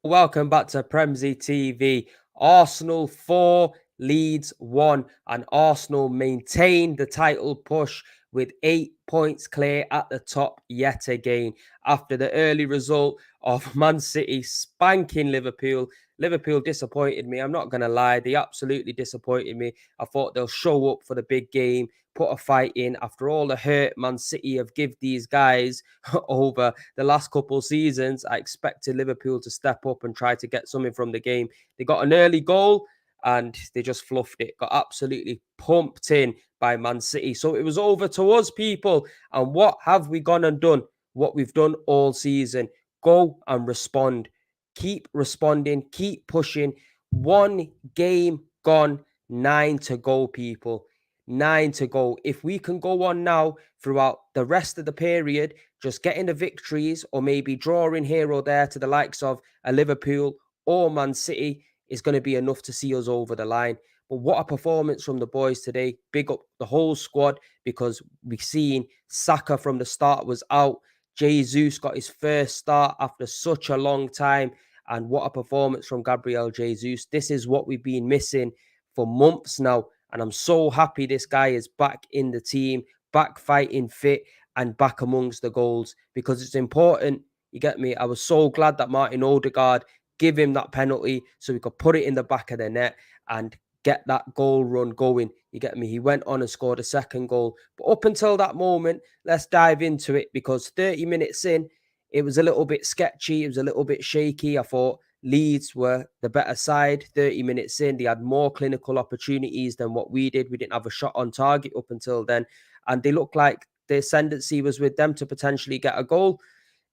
Welcome back to Premzy TV. Arsenal 4, Leeds 1, and Arsenal maintained the title push with 8 points clear at the top yet again after the early result of Man City spanking Liverpool. Liverpool disappointed me. I'm not going to lie. They absolutely disappointed me. I thought they'll show up for the big game, put a fight in after all the hurt Man City have give these guys over the last couple of seasons. I expected Liverpool to step up and try to get something from the game. They got an early goal and they just fluffed it, got absolutely pumped in by Man City. So it was over to us, people. And what have we gone and done? What we've done all season. Go and respond. Keep responding, keep pushing. One game gone, 9 to go, people. 9 to go. If we can go on now throughout the rest of the period, just getting the victories or maybe drawing here or there to the likes of a Liverpool or Man City is going to be enough to see us over the line. But what a performance from the boys today. Big up the whole squad because we've seen Saka from the start was out. Jesus got his first start after such a long time. And what a performance from Gabriel Jesus. This is what we've been missing for months now. And I'm so happy this guy is back in the team, back fighting fit, and back amongst the goals because it's important. You get me? I was so glad that Martin Odegaard give him that penalty so we could put it in the back of the net and get that goal run going. You get me? He went on and scored a second goal. But up until that moment, let's dive into it because 30 minutes in, it was a little bit sketchy. It was a little bit shaky. I thought Leeds were the better side. 30 minutes in, they had more clinical opportunities than what we did. We didn't have a shot on target up until then. And they looked like the ascendancy was with them to potentially get a goal.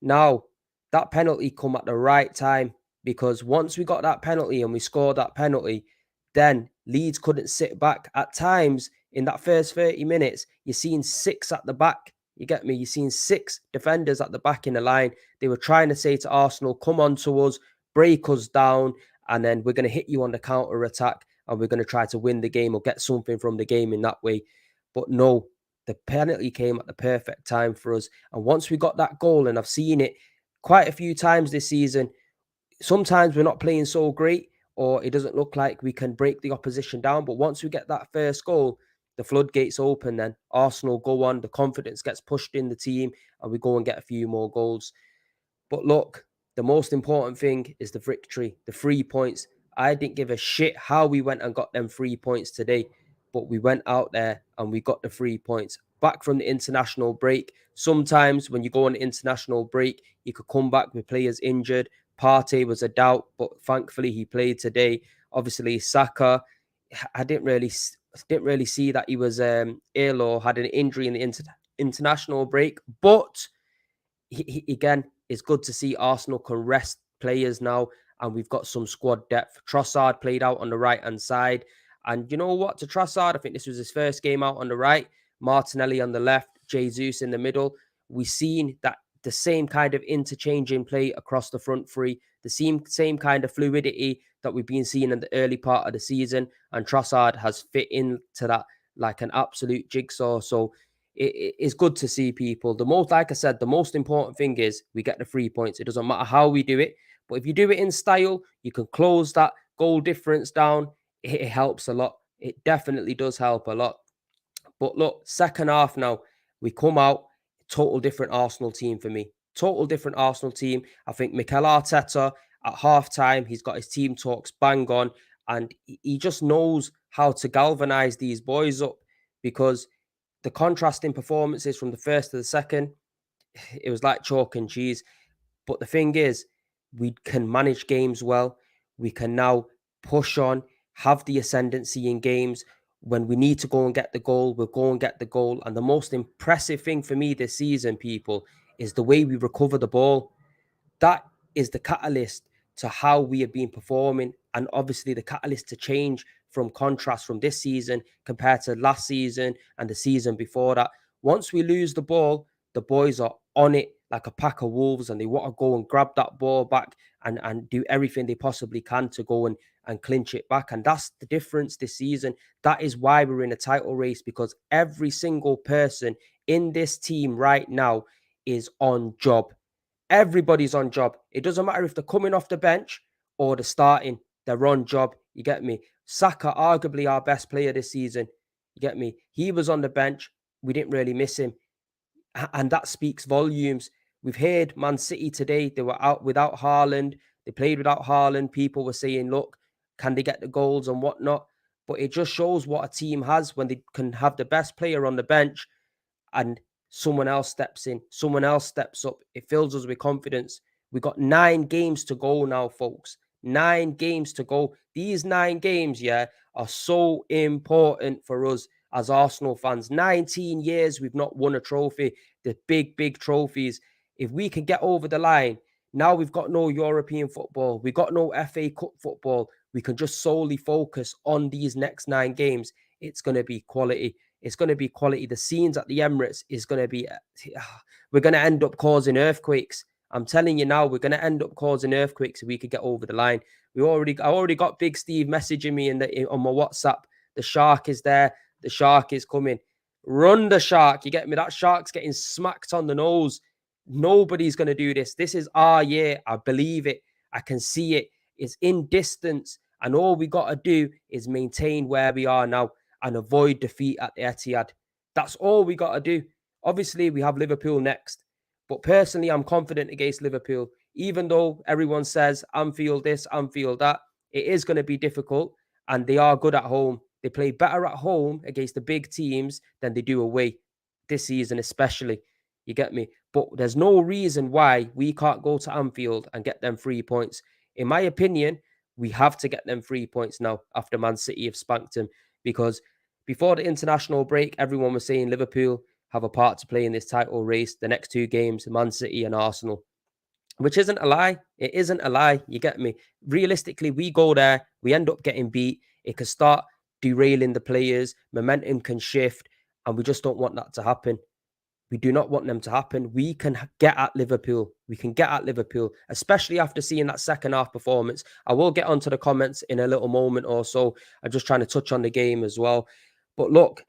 Now, that penalty come at the right time because once we got that penalty and we scored that penalty, then Leeds couldn't sit back. At times in that first 30 minutes, you're seeing 6 at the back. You get me? You're seeing 6 defenders at the back in the line. They were trying to say to Arsenal, come on to us, break us down, and then we're going to hit you on the counter attack and we're going to try to win the game or get something from the game in that way. But no, the penalty came at the perfect time for us. And once we got that goal, and I've seen it quite a few times this season, sometimes we're not playing so great or it doesn't look like we can break the opposition down. But once we get that first goal, the floodgates open, then Arsenal go on, the confidence gets pushed in the team, and we go and get a few more goals. But look, the most important thing is the victory, the 3 points. I didn't give a shit how we went and got them 3 points today, but we went out there and we got the 3 points. Back from the international break. Sometimes when you go on the international break, you could come back with players injured. Partey was a doubt, but thankfully he played today. Obviously, Saka, I didn't really see that he was ill or had an injury in the international break, but again, it's good to see Arsenal can rest players now, and we've got some squad depth. Trossard played out on the right-hand side, and you know what? To Trossard, I think this was his first game out on the right, Martinelli on the left, Jesus in the middle. We've seen that the same kind of interchanging play across the front three, the same kind of fluidity that we've been seeing in the early part of the season, and Trossard has fit into that like an absolute jigsaw. So it's good to see people. Like I said, the most important thing is we get the 3 points. It doesn't matter how we do it, but if you do it in style, you can close that goal difference down. It helps a lot. It definitely does help a lot. But look, second half now, we come out, total different Arsenal team for me. Total different Arsenal team. I think Mikel Arteta at halftime, he's got his team talks bang on, and he just knows how to galvanize these boys up because the contrasting performances from the first to the second, it was like chalk and cheese. But the thing is, we can manage games well. We can now push on, have the ascendancy in games. When we need to go and get the goal, we'll go and get the goal. And the most impressive thing for me this season, people, is the way we recover the ball. That is the catalyst to how we have been performing, and obviously the catalyst to change from contrast from this season compared to last season and the season before that. Once we lose the ball, the boys are on it like a pack of wolves and they want to go and grab that ball back and do everything they possibly can to go and clinch it back. And that's the difference this season. That is why we're in a title race, because every single person in this team right now is on job. Everybody's on job. It doesn't matter if they're coming off the bench or they're starting. They're on job. You get me? Saka, arguably our best player this season. You get me? He was on the bench. We didn't really miss him. And that speaks volumes. We've heard Man City today, they were out without Haaland. They played without Haaland. People were saying, look, can they get the goals and whatnot? But it just shows what a team has when they can have the best player on the bench and someone else steps in, someone else steps up. It fills us with confidence. We got 9 games to go now, folks. 9 games to go. These 9 games, yeah, are so important for us as Arsenal fans. 19 years we've not won a trophy, the big, big trophies. If we can get over the line, now we've got no European football, we've got no FA Cup football. We can just solely focus on these next 9 games. It's going to be quality. It's going to be quality. The scenes at the Emirates is going to be, we're going to end up causing earthquakes. I'm telling you now, we're going to end up causing earthquakes if we could get over the line. I already got Big Steve messaging me on my WhatsApp. The shark is there. The shark is coming. Run the shark. You get me? That shark's getting smacked on the nose. Nobody's going to do this. This is our year. I believe it. I can see it. It's in distance. And all we got to do is maintain where we are now and avoid defeat at the Etihad. That's all we got to do. Obviously, we have Liverpool next. But personally, I'm confident against Liverpool. Even though everyone says Anfield this, Anfield that, it is going to be difficult. And they are good at home. They play better at home against the big teams than they do away this season, especially. You get me? But there's no reason why we can't go to Anfield and get them 3 points. In my opinion, we have to get them 3 points now after Man City have spanked them, because before the international break, everyone was saying Liverpool have a part to play in this title race. The next 2 games, Man City and Arsenal, which isn't a lie. It isn't a lie. You get me? Realistically, we go there, we end up getting beat. It could start derailing the players. Momentum can shift, and we just don't want that to happen. We do not want them to happen. We can get at Liverpool. We can get at Liverpool, especially after seeing that second half performance. I will get onto the comments in a little moment or so. I'm just trying to touch on the game as well. But look,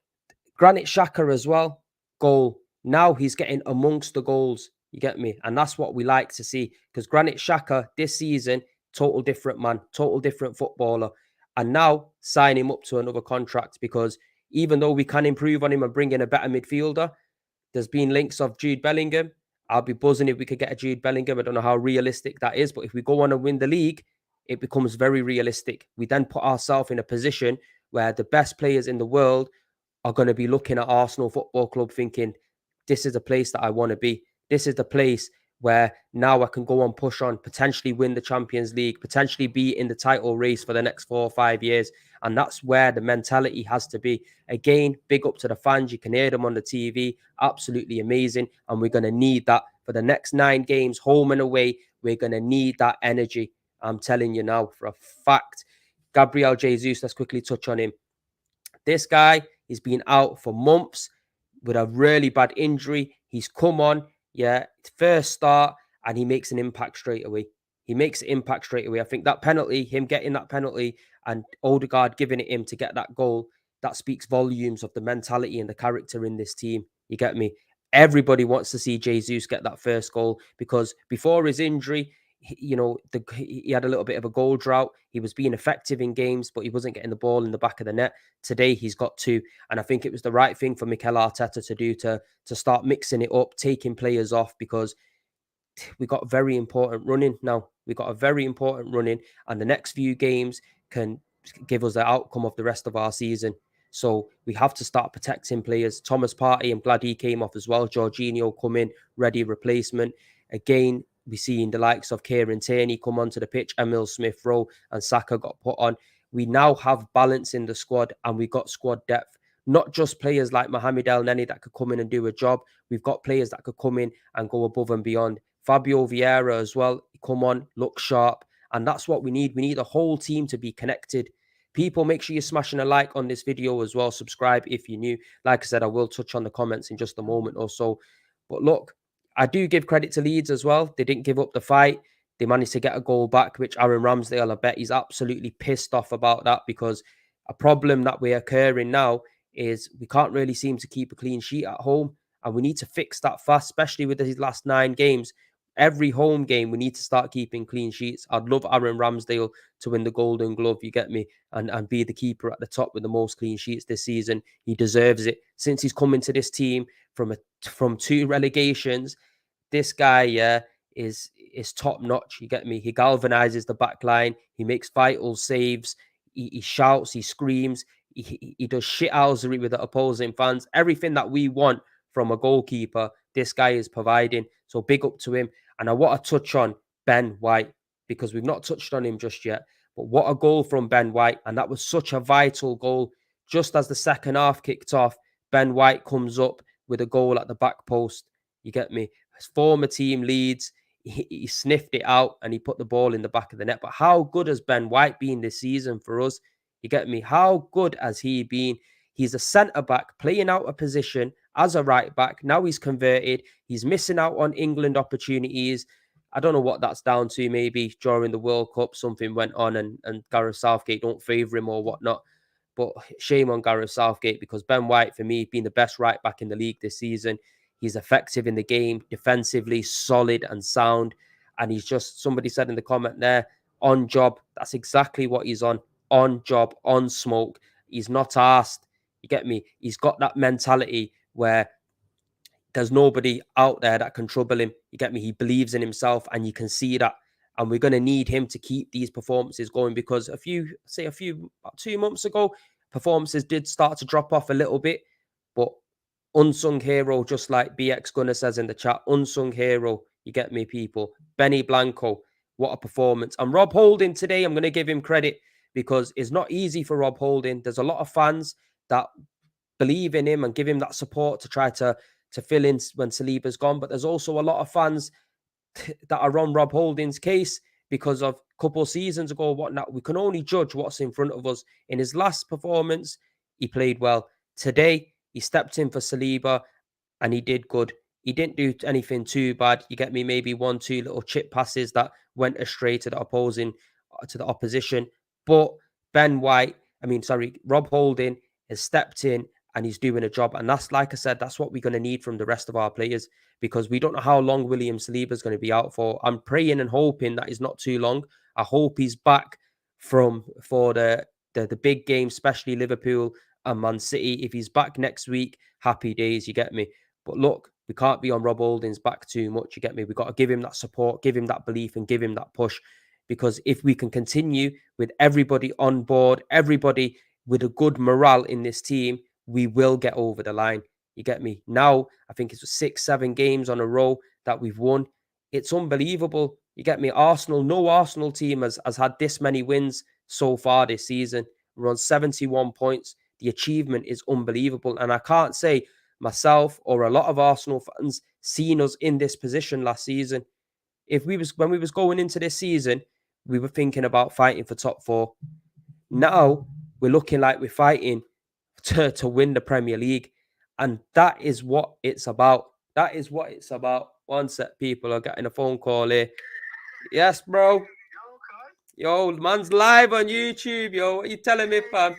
Granit Xhaka as well, goal. Now he's getting amongst the goals. You get me? And that's what we like to see, because Granit Xhaka this season, total different man, total different footballer. And now sign him up to another contract, because even though we can improve on him and bring in a better midfielder, there's been links of Jude Bellingham. I'll be buzzing if we could get a Jude Bellingham. I don't know how realistic that is, but if we go on and win the league, it becomes very realistic. We then put ourselves in a position where the best players in the world are going to be looking at Arsenal Football Club thinking, this is a place that I want to be. This is the place where now I can go on, push on, potentially win the Champions League, potentially be in the title race for the next 4 or 5 years. And that's where the mentality has to be. Again, big up to the fans. You can hear them on the TV. Absolutely amazing. And we're going to need that for the next 9 games, home and away. We're going to need that energy. I'm telling you now for a fact. Gabriel Jesus, let's quickly touch on him. This guy, he's been out for months with a really bad injury. He's come on, yeah, first start, and he makes an impact straight away. He makes an impact straight away. I think that penalty, him getting that penalty and Odegaard giving it him to get that goal, that speaks volumes of the mentality and the character in this team. You get me? Everybody wants to see Jesus get that first goal, because before his injury, he had a little bit of a goal drought. He was being effective in games, but he wasn't getting the ball in the back of the net. Today, he's got 2. And I think it was the right thing for Mikel Arteta to do, to start mixing it up, taking players off, because we got very important running now. We got a very important running, and the next few games can give us the outcome of the rest of our season. So we have to start protecting players. Thomas Partey, I'm glad he came off as well. Jorginho come in, ready replacement. Again, we seen the likes of Kieran Tierney come onto the pitch, Emil Smith-Rowe and Saka got put on. We now have balance in the squad, and we got squad depth. Not just players like Mohamed El Neni that could come in and do a job. We've got players that could come in and go above and beyond. Fabio Vieira as well, come on, look sharp. And that's what we need. We need the whole team to be connected. People, make sure you're smashing a like on this video as well. Subscribe if you're new. Like I said, I will touch on the comments in just a moment or so. But look, I do give credit to Leeds as well. They didn't give up the fight. They managed to get a goal back, which Aaron Ramsdale, I bet he's absolutely pissed off about that, because a problem that we're occurring now is we can't really seem to keep a clean sheet at home. And we need to fix that fast, especially with these last 9 games. Every home game, we need to start keeping clean sheets. I'd love Aaron Ramsdale to win the Golden Glove, you get me, and be the keeper at the top with the most clean sheets this season. He deserves it. Since he's come into this team from 2 relegations, this guy, yeah, is top notch. You get me? He galvanizes the back line. He makes vital saves. He shouts. He screams. He does shithousery with the opposing fans. Everything that we want from a goalkeeper, this guy is providing. So big up to him. And I want to touch on Ben White because we've not touched on him just yet. But what a goal from Ben White. And that was such a vital goal. Just as the second half kicked off, Ben White comes up with a goal at the back post. You get me? His former team Leeds, he sniffed it out and he put the ball in the back of the net. But how good has Ben White been this season for us? You get me? How good has he been? He's a centre back playing out a position as a right back. Now he's converted. He's missing out on England opportunities. I don't know what that's down to. Maybe during the World Cup, something went on and Gareth Southgate don't favour him or whatnot. But shame on Gareth Southgate because Ben White, for me, being the best right back in the league this season. He's effective in the game, defensively, solid and sound. And he's just, somebody said in the comment there, on job. That's exactly what he's on. On job, on smoke. He's not asked. You get me? He's got that mentality where there's nobody out there that can trouble him. You get me? He believes in himself and you can see that. And we're going to need him to keep these performances going because about 2 months ago, performances did start to drop off a little bit. But unsung hero, just like BX Gunner says in the chat, unsung hero. You get me, people? Benny Blanco, what a performance. And Rob Holding today, I'm going to give him credit because it's not easy for Rob Holding. There's a lot of fans that believe in him and give him that support to try to fill in when Saliba's gone. But there's also a lot of fans that are on Rob Holding's case because of a couple of seasons ago, whatnot. We can only judge what's in front of us. In his last performance, he played well. Today, he stepped in for Saliba and he did good. He didn't do anything too bad. You get me? Maybe 1-2 little chip passes that went astray to the opposition. But Rob Holding has stepped in and he's doing a job. And that's, like I said, that's what we're going to need from the rest of our players because we don't know how long William Saliba is going to be out for. I'm praying and hoping that it's not too long. I hope he's back for the big game, especially Liverpool and Man City. If he's back next week, happy days, you get me? But look, we can't be on Rob Holding's back too much, you get me? We've got to give him that support, give him that belief and give him that push because if we can continue with everybody on board, everybody with a good morale in this team, we will get over the line. You get me? Now, I think it's 6-7 games on a row that we've won. It's unbelievable. You get me? No Arsenal team has had this many wins so far this season. We're on 71 points. The achievement is unbelievable. And I can't say myself or a lot of Arsenal fans seen us in this position last season. When we was going into this season, we were thinking about fighting for top 4. Now we're looking like we're fighting to win the Premier League. And that is what it's about. That is what it's about. One sec, people are getting a phone call here. Yes, bro. Yo, man's live on YouTube, yo. What are you telling me, fam?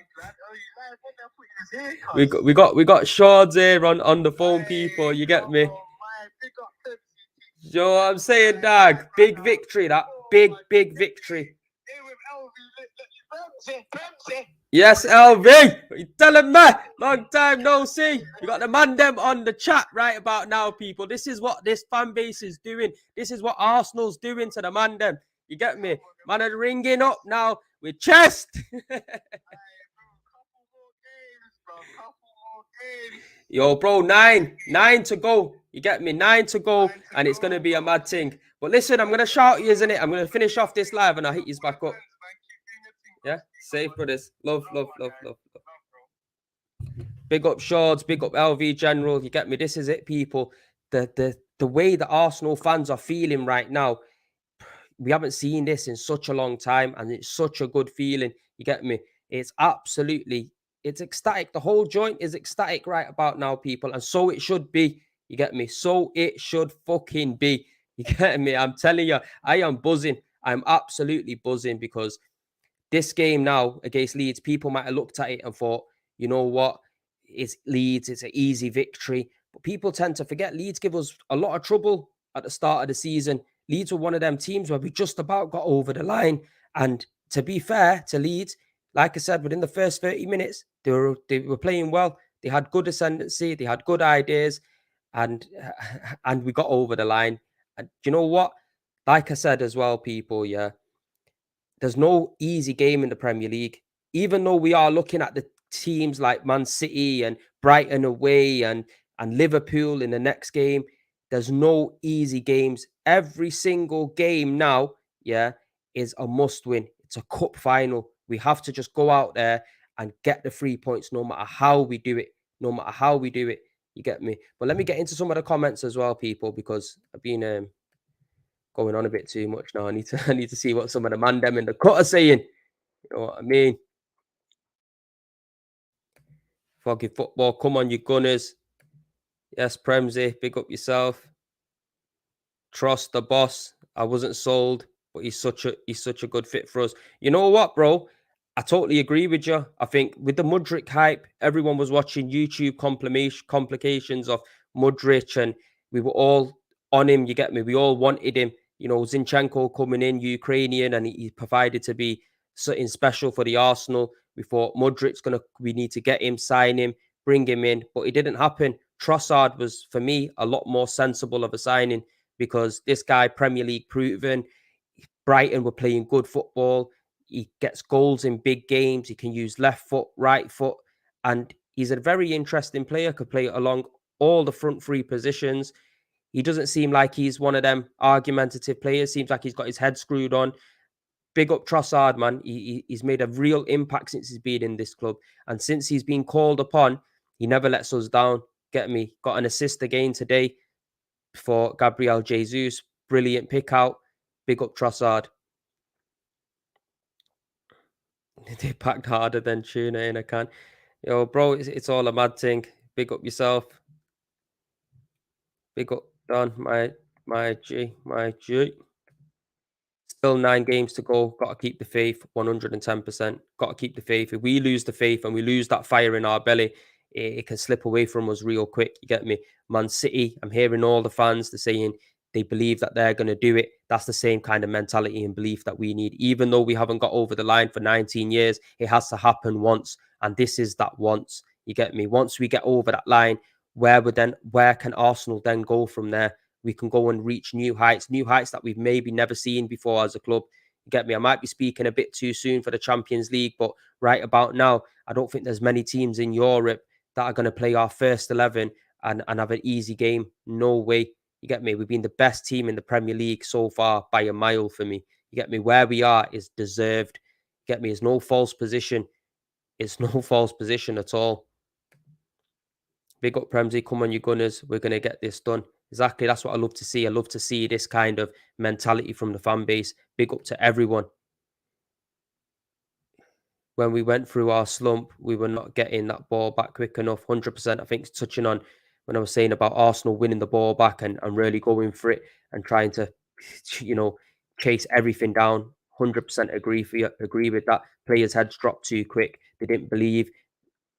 We got Shards here on the phone, people. You get me? Yo, I'm saying, dog, big victory, that big victory. Yes, LV. What you telling me? Long time no see. We got the man them on the chat right about now, people. This is what this fan base is doing. This is what Arsenal's doing to the man them. You get me? Man are ringing up now with chest. Yo, bro, 9 to go. You get me? 9 to go, and it's gonna be a mad thing. But listen, I'm gonna shout you, isn't it? I'm gonna finish off this live, and I'll hit you back up. Yeah, safe brothers. Love. Big up Shards, big up LV General. You get me? This is it, people. The way the Arsenal fans are feeling right now, we haven't seen this in such a long time, and it's such a good feeling. You get me? It's ecstatic. The whole joint is ecstatic right about now, people, and so it should be. You get me? So it should fucking be. You get me? I'm telling you, I am buzzing. I'm absolutely buzzing because this game now against Leeds, people might have looked at it and thought, you know what? It's Leeds. It's an easy victory. But people tend to forget Leeds give us a lot of trouble at the start of the season, Leeds were one of them teams where we just about got over the line. And to be fair to Leeds, like I said, within the first 30 minutes, they were playing well. They had good ascendancy, they had good ideas, and and we got over the line. And you know what? Like I said as well, people, yeah, there's no easy game in the Premier League. Even though we are looking at the teams like Man City and Brighton away and Liverpool in the next game, there's no easy games. Every single game now, yeah, is a must win. It's a cup final. We have to just go out there and get the 3 points no matter how we do it. No matter how we do it. You get me? But let me get into some of the comments as well, people, because I've been going on a bit too much now. I need to see what some of the man them in the cut are saying. You know what I mean? Foggy football. Come on, you Gunners. Yes, Premzy, big up yourself. Trust the boss. I wasn't sold, but he's such a good fit for us. You know what, bro? I totally agree with you. I think with the Mudrick hype, everyone was watching YouTube complications of Mudrick, and we were all on him. You get me? We all wanted him. You know, Zinchenko coming in, Ukrainian, and he provided to be something special for the Arsenal. We thought we need to get him, sign him, bring him in, but it didn't happen. Trossard was, for me, a lot more sensible of a signing because this guy, Premier League proven, Brighton were playing good football. He gets goals in big games. He can use left foot, right foot, and he's a very interesting player. Could play along all the front three positions. He doesn't seem like he's one of them argumentative players. Seems like he's got his head screwed on. Big up Trossard, man. He's made a real impact since he's been in this club. And since he's been called upon, he never lets us down. Get me? Got an assist again today for Gabriel Jesus. Brilliant pick out. Big up Trossard. They packed harder than tuna in a can. Yo, bro, it's all a mad thing. Big up yourself. Big up Don, my G. Still 9 games to go. Got to keep the faith 110%. Got to keep the faith. If we lose the faith and we lose that fire in our belly, it can slip away from us real quick. You get me? Man City, I'm hearing all the fans, they're saying they believe that they're going to do it. That's the same kind of mentality and belief that we need. Even though we haven't got over the line for 19 years, it has to happen once. And this is that once. You get me? Once we get over that line, where can Arsenal then go from there? We can go and reach new heights that we've maybe never seen before as a club. You get me? I might be speaking a bit too soon for the Champions League, but right about now, I don't think there's many teams in Europe that are going to play our first 11 and have an easy game. No way. You get me? We've been the best team in the Premier League so far by a mile for me. You get me? Where we are is deserved. You get me? It's no false position. It's no false position at all. Big up Premzy, come on, you Gunners. We're going to get this done. Exactly. That's what I love to see. I love to see this kind of mentality from the fan base. Big up to everyone. When we went through our slump, we were not getting that ball back quick enough. 100%. I think it's touching on when I was saying about Arsenal winning the ball back and really going for it and trying to, you know, chase everything down. 100% agree with that. Players' heads dropped too quick. They didn't believe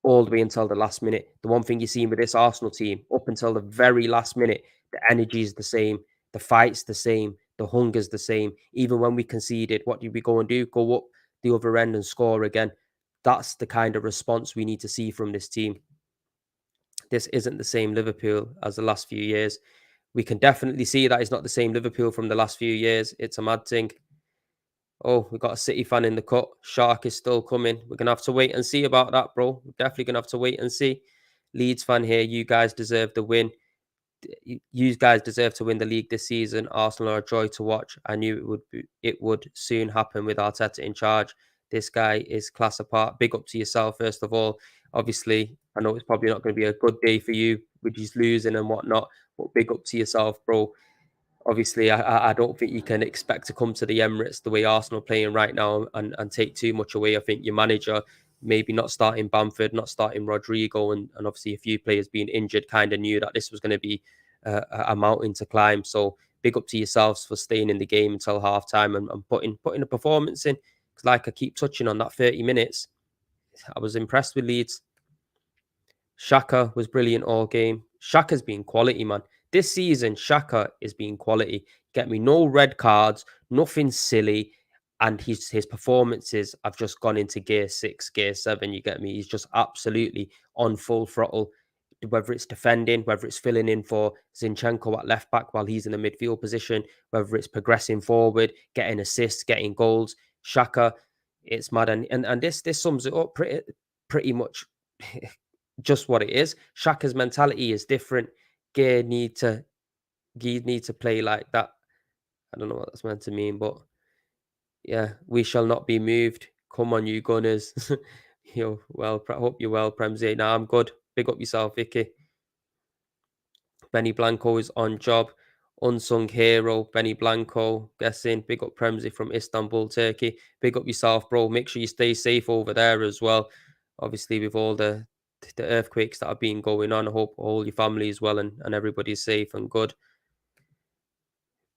all the way until the last minute. The one thing you've seen with this Arsenal team, up until the very last minute, the energy is the same, the fight's the same, the hunger's the same. Even when we conceded, what did we go and do? Go up the other end and score again. That's the kind of response we need to see from this team. This isn't the same Liverpool as the last few years. We can definitely see that it's not the same Liverpool from the last few years. It's a mad thing. Oh, we've got a City fan in the cut. Shark is still coming. We're going to have to wait and see about that, bro. We're definitely going to have to wait and see. Leeds fan here. You guys deserve the win. You guys deserve to win the league this season. Arsenal are a joy to watch. I knew it would soon happen with Arteta in charge. This guy is class apart. Big up to yourself, first of all. Obviously, I know it's probably not going to be a good day for you, which is losing and whatnot, but big up to yourself, bro. Obviously, I don't think you can expect to come to the Emirates the way Arsenal are playing right now and take too much away. I think your manager, maybe not starting Bamford, not starting Rodrigo, and obviously a few players being injured, kind of knew that this was going to be a mountain to climb. So big up to yourselves for staying in the game until half time and putting a performance in. Because like I keep touching on that 30 minutes, I was impressed with Leeds. Shaka was brilliant all game. Shaka's been quality, man. this season, Shaka is being quality. Get me? No red cards, nothing silly. And his performances have just gone into gear 6, gear 7. You get me? He's just absolutely on full throttle, whether it's defending, whether it's filling in for Zinchenko at left back while he's in the midfield position, whether it's progressing forward, getting assists, getting goals. Shaka, it's mad. And this sums it up pretty much just what it is. Shaka's mentality is different. Gear need to play like that. I don't know what that's meant to mean, but yeah, we shall not be moved. Come on, you Gunners. Yo, well, hope you're well, Premzy. Nah, I'm good. Big up yourself, Vicky. Benny Blanco is on job. Unsung hero, Benny Blanco. Guessing. Big up Premzy from Istanbul, Turkey. Big up yourself, bro. Make sure you stay safe over there as well. Obviously, with all the earthquakes that have been going on, I hope all your family is well and everybody's safe and good.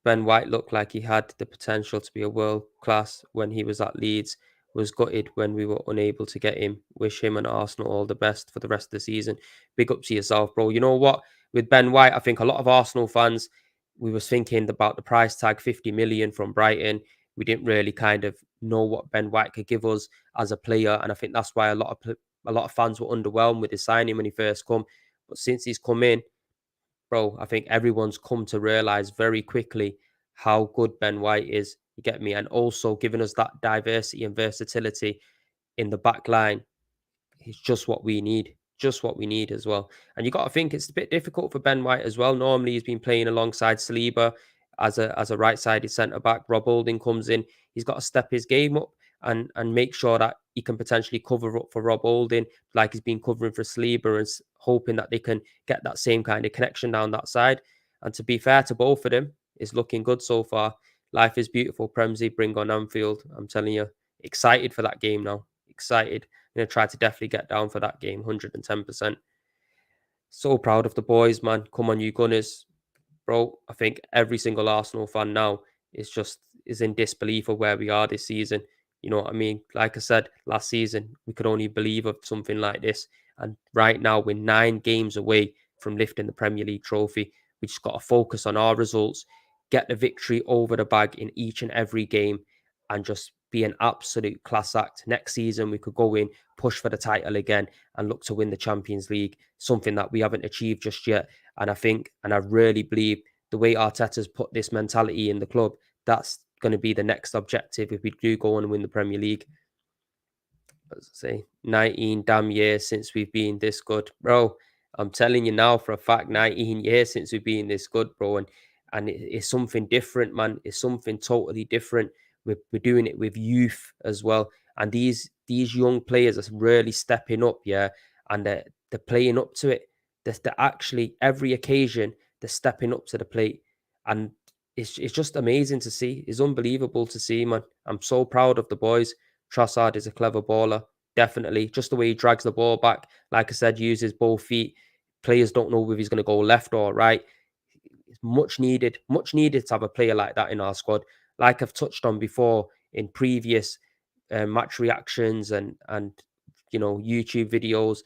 Ben White looked like he had the potential to be a world class when he was at Leeds. Was gutted when we were unable to get him. Wish him and Arsenal all the best for the rest of the season. Big up to yourself, bro. You know what? With Ben White, I think a lot of Arsenal fans, we was thinking about the price tag, 50 million from Brighton. We didn't really kind of know what Ben White could give us as a player, and I think that's why a lot of fans were underwhelmed with his signing when he first come. But since he's come in, bro, I think everyone's come to realize very quickly how good Ben White is. You get me? And also giving us that diversity and versatility in the back line. It's just what we need. Just what we need as well. And you got to think it's a bit difficult for Ben White as well. Normally he's been playing alongside Saliba as a right-sided centre back. Rob Holding comes in. He's got to step his game up and make sure that he can potentially cover up for Rob Holding, like he's been covering for Saliba, and hoping that they can get that same kind of connection down that side. And to be fair to both of them, it's looking good so far. Life is beautiful. Premzy, bring on Anfield. I'm telling you, excited for that game now. Excited. I'm going to try to definitely get down for that game, 110%. So proud of the boys, man. Come on, you Gunners. Bro, I think every single Arsenal fan now is in disbelief of where we are this season. You know what I mean? Like I said, last season, we could only believe of something like this. And right now, we're 9 games away from lifting the Premier League trophy. We just got to focus on our results, get the victory over the bag in each and every game, and just be an absolute class act. Next season, we could go in, push for the title again, and look to win the Champions League, something that we haven't achieved just yet. And I think, and I really believe, the way Arteta's put this mentality in the club, that's going to be the next objective if we do go on and win the Premier League. As I say, 19 damn years since we've been this good, bro. I'm telling you now for a fact, 19 years since we've been this good, bro. And it's something different, man. It's something totally different. We're doing it with youth as well. And these young players are really stepping up, yeah. And they're playing up to it. They're actually, every occasion, they're stepping up to the plate. And it's just amazing to see. It's unbelievable to see, man. I'm so proud of the boys. Trossard is a clever baller, definitely. Just the way he drags the ball back, like I said, uses both feet. Players don't know if he's going to go left or right. It's much needed to have a player like that in our squad. Like I've touched on before in previous match reactions and YouTube videos.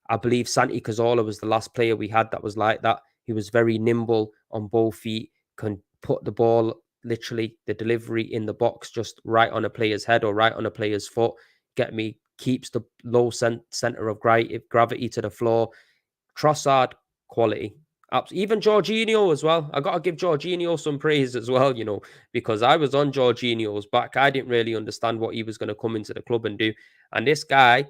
I believe Santi Cazorla was the last player we had that was like that. He was very nimble on both feet, can put the ball, literally the delivery in the box, just right on a player's head or right on a player's foot. Get me? Keeps the low center of gravity to the floor. Trossard, quality. Even Jorginho as well. I got to give Jorginho some praise as well, because I was on Jorginho's back. I didn't really understand what he was going to come into the club and do. And this guy,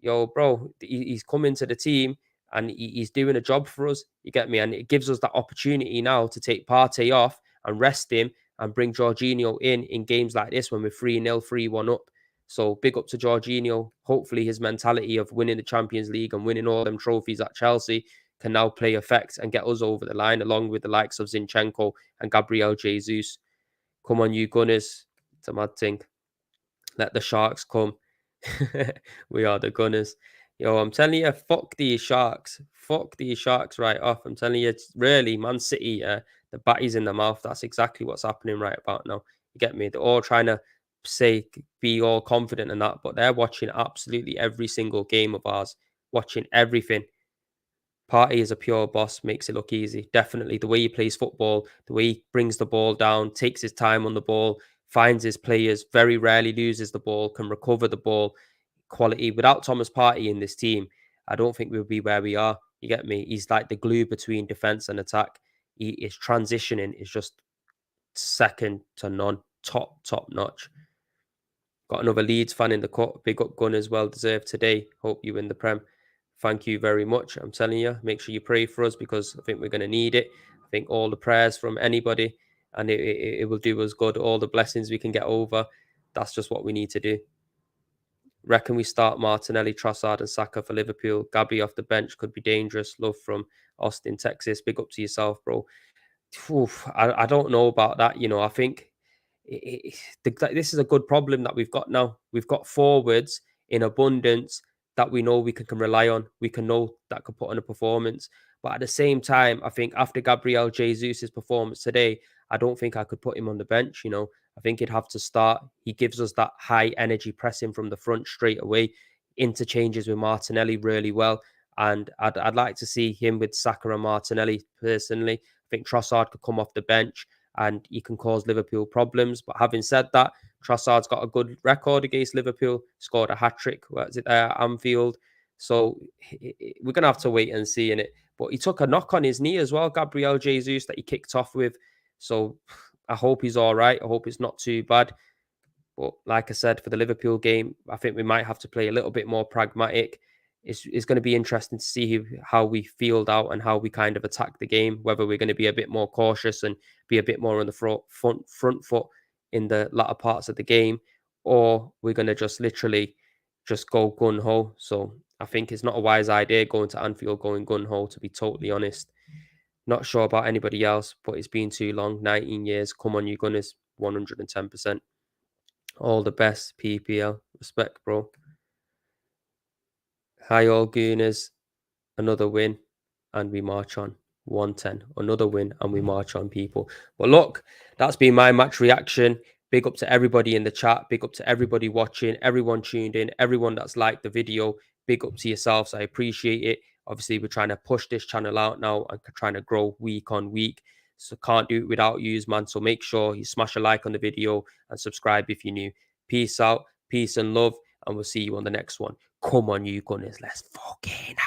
bro, he's come into the team and he's doing a job for us. You get me? And it gives us that opportunity now to take Partey off and rest him and bring Jorginho in games like this when we're 3-0, 3-1 up. So big up to Jorginho. Hopefully his mentality of winning the Champions League and winning all them trophies at Chelsea can now play effect and get us over the line, along with the likes of Zinchenko and Gabriel Jesus. Come on, you Gunners. It's a mad thing. Let the Sharks come. We are the Gunners. I'm telling you, fuck these Sharks. Fuck these Sharks right off. I'm telling you, it's really Man City, the batty's in the mouth. That's exactly what's happening right about now. You get me? They're all trying to be all confident in that, but they're watching absolutely every single game of ours, watching everything. Partey is a pure boss, makes it look easy. Definitely the way he plays football, the way he brings the ball down, takes his time on the ball, finds his players, very rarely loses the ball, can recover the ball. Quality. Without Thomas Partey in this team, I don't think we'll be where we are. You get me? He's like the glue between defense and attack. His transitioning is just second to none. Top notch. Got another Leeds fan in the cut. Big up Gunners, well deserved today. Hope you win the Prem. Thank you very much. I'm telling you, make sure you pray for us because I think we're going to need it. I think all the prayers from anybody, and it will do us good. All the blessings we can get over. That's just what we need to do. Reckon we start Martinelli, Trossard, and Saka for Liverpool. Gabby off the bench could be dangerous. Love from Austin, Texas. Big up to yourself, bro. Oof, I don't know about that. I think this is a good problem that we've got now. We've got forwards in abundance that we know we can rely on. We can know that could put on a performance. But at the same time, I think after Gabriel Jesus' performance today, I don't think I could put him on the bench. I think he'd have to start. He gives us that high energy pressing from the front straight away. Interchanges with Martinelli really well. And I'd like to see him with Saka and Martinelli personally. I think Trossard could come off the bench and he can cause Liverpool problems. But having said that, Trossard's got a good record against Liverpool, scored a hat-trick, was it there at Anfield. So we're going to have to wait and see in it. But he took a knock on his knee as well, Gabriel Jesus, that he kicked off with. So I hope he's all right. I hope it's not too bad. But like I said, for the Liverpool game, I think we might have to play a little bit more pragmatic. It's going to be interesting to see how we field out and how we kind of attack the game, whether we're going to be a bit more cautious and be a bit more on the front foot in the latter parts of the game, or we're going to just literally just go gun-ho. So I think it's not a wise idea going to Anfield, going gun-ho, to be totally honest. Not sure about anybody else, but it's been too long, 19 years. Come on, you Gunners, 110%. All the best, PPL. Respect, bro. Hi, all Gooners. Another win, and we march on. 110. Another win, and we march on, people. But look, that's been my match reaction. Big up to everybody in the chat. Big up to everybody watching, everyone tuned in, everyone that's liked the video. Big up to yourselves. I appreciate it. Obviously, we're trying to push this channel out now and trying to grow week on week. So can't do it without yous, man. So make sure you smash a like on the video and subscribe if you're new. Peace out, peace and love, and we'll see you on the next one. Come on, you Gunners. Let's fucking